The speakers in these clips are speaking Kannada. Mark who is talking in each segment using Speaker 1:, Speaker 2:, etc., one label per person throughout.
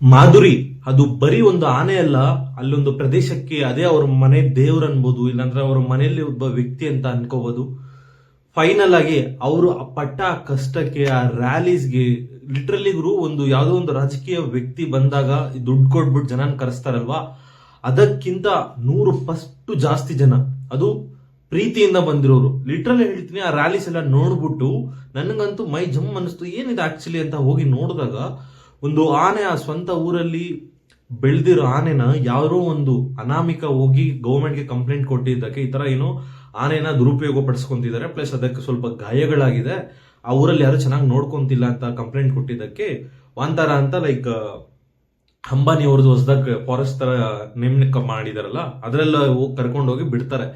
Speaker 1: ಮಾಧುರಿ ಅದು ಬರೀ ಒಂದು ಆನೆ ಅಲ್ಲ, ಅಲ್ಲೊಂದು ಪ್ರದೇಶಕ್ಕೆ ಅದೇ ಅವ್ರ ಮನೆ ದೇವ್ರ ಅನ್ಬೋದು, ಇಲ್ಲಾಂದ್ರೆ ಅವ್ರ ಮನೆಯಲ್ಲಿ ಒಬ್ಬ ವ್ಯಕ್ತಿ ಅಂತ ಅನ್ಕೋಬಹುದು. ಫೈನಲ್ ಆಗಿ ಅವರು ಪಟ್ಟ ಕಷ್ಟಕ್ಕೆ, ಆ ರ್ಯಾಲೀಸ್ಗೆ, ಲಿಟ್ರಲಿ ಗುರು ಒಂದು ಯಾವುದೋ ಒಂದು ರಾಜಕೀಯ ವ್ಯಕ್ತಿ ಬಂದಾಗ ದುಡ್ಡು ಕೊಟ್ಬಿಟ್ಟು ಜನನ್ ಕರೆಸ್ತಾರಲ್ವಾ, ಅದಕ್ಕಿಂತ 100% ಜಾಸ್ತಿ ಜನ ಅದು ಪ್ರೀತಿಯಿಂದ ಬಂದಿರೋರು. ಲಿಟ್ರಲಿ ಹೇಳ್ತೀನಿ, ಆ ರ್ಯಾಲೀಸ್ ಎಲ್ಲ ನೋಡ್ಬಿಟ್ಟು ನನಗಂತೂ ಮೈ ಜಮ್ ಅನಿಸ್ತು, ಏನಿದೆ ಆಕ್ಚುಲಿ ಅಂತ ಹೋಗಿ ನೋಡಿದಾಗ ಒಂದು ಆನೆ ಆ ಸ್ವಂತ ಊರಲ್ಲಿ ಬೆಳೆದಿರೋ ಆನೆನ ಯಾರೋ ಒಂದು ಅನಾಮಿಕ ಹೋಗಿ ಗೌರ್ಮೆಂಟ್ಗೆ ಕಂಪ್ಲೇಂಟ್ ಕೊಟ್ಟಿದ್ದಕ್ಕೆ ಈ ತರ ಏನೋ ಆನೆನ ದುರುಪಯೋಗ ಪಡಿಸ್ಕೊಂತಿದ್ದಾರೆ, ಪ್ಲಸ್ ಅದಕ್ಕೆ ಸ್ವಲ್ಪ ಗಾಯಗಳಾಗಿದೆ, ಆ ಊರಲ್ಲಿ ಯಾರು ಚೆನ್ನಾಗಿ ನೋಡ್ಕೊಂತಿಲ್ಲ ಅಂತ ಕಂಪ್ಲೇಂಟ್ ಕೊಟ್ಟಿದ್ದಕ್ಕೆ ಒಂಥರ ಅಂತ ಲೈಕ್ ಅಂಬಾನಿ ಅವ್ರದ್ದು ಹೊಸದಾಗ ಫಾರೆಸ್ಟ್ ತರ ನೇಮಕ ಮಾಡಿದಾರಲ್ಲ, ಅದರೆಲ್ಲ ಕರ್ಕೊಂಡು ಹೋಗಿ ಬಿಡ್ತಾರೆ.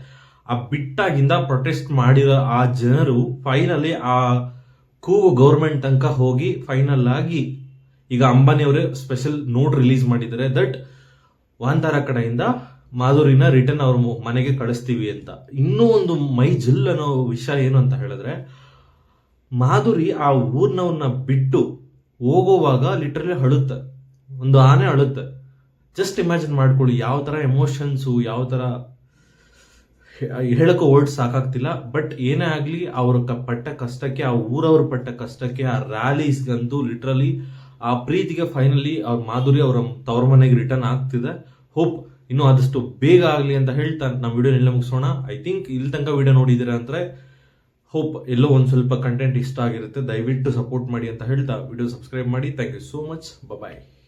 Speaker 1: ಆ ಬಿಟ್ಟಾಗಿಂದ ಪ್ರೊಟೆಸ್ಟ್ ಮಾಡಿರೋ ಆ ಜನರು ಫೈನಲಿ ಆ ಕೂಗು ಗೌರ್ಮೆಂಟ್ ತನಕ ಹೋಗಿ ಫೈನಲ್ ಆಗಿ ಈಗ ಅಂಬಾನಿ ಅವರೇ ಸ್ಪೆಷಲ್ ನೋಟ್ ರಿಲೀಸ್ ಮಾಡಿದ್ದಾರೆ ದಟ್ ವಾಂತಾರ ಕಡೆಯಿಂದ ಮಾಧುರಿನ ರಿಟರ್ನ್ ಅವ್ರ ಮನೆಗೆ ಕಳಿಸ್ತೀವಿ ಅಂತ. ಇನ್ನೂ ಒಂದು ಮೈ ಜಿಲ್ ಅನ್ನೋ ವಿಷಯ ಏನು ಅಂತ ಹೇಳಿದ್ರೆ, ಮಾಧುರಿ ಆ ಊರ್ನವ್ರನ್ನ ಬಿಟ್ಟು ಹೋಗೋವಾಗ ಲಿಟ್ರಲಿ ಅಳುತ್ತೆ, ಒಂದು ಆನೆ ಅಳುತ್ತೆ. ಜಸ್ಟ್ ಇಮ್ಯಾಜಿನ್ ಮಾಡ್ಕೊಳ್ಳಿ ಯಾವ ತರ ಎಮೋಷನ್ಸು, ಯಾವ ತರ ಹೇಳಕ್ಕೂ ವರ್ಡ್ ಸಾಕಾಗ್ತಿಲ್ಲ. ಬಟ್ ಏನೇ ಆಗ್ಲಿ ಅವ್ರ ಪಟ್ಟ ಕಷ್ಟಕ್ಕೆ, ಆ ಊರವ್ರ ಪಟ್ಟ ಕಷ್ಟಕ್ಕೆ, ಆ ರ್ಯಾಲೀಸ್ಗಂತೂ ಲಿಟ್ರಲಿ ಆ ಪ್ರೀತಿಗೆ ಫೈನಲಿ ಅವ್ರ ಮಾಧುರಿ ಅವರ ತವರ ಮನೆಗೆ ರಿಟರ್ನ್ ಆಗ್ತಿದೆ. ಹೋಪ್ ಇನ್ನೂ ಆದಷ್ಟು ಬೇಗ ಆಗಲಿ ಅಂತ ಹೇಳ್ತಾ ನಮ್ಮ ವಿಡಿಯೋ ಎಲ್ಲ ಮುಗಿಸೋಣ. ಐ ಥಿಂಕ್ ಇಲ್ಲಿ ತನಕ ವಿಡಿಯೋ ನೋಡಿದ್ದೀರಾ ಅಂದ್ರೆ ಹೋಪ್ ಎಲ್ಲೋ ಒಂದು ಸ್ವಲ್ಪ ಕಂಟೆಂಟ್ ಇಷ್ಟ ಆಗಿರುತ್ತೆ. ದಯವಿಟ್ಟು ಸಪೋರ್ಟ್ ಮಾಡಿ ಅಂತ ಹೇಳ್ತಾ ವಿಡಿಯೋ ಸಬ್ಸ್ಕ್ರೈಬ್ ಮಾಡಿ. Thank you so much. Bye.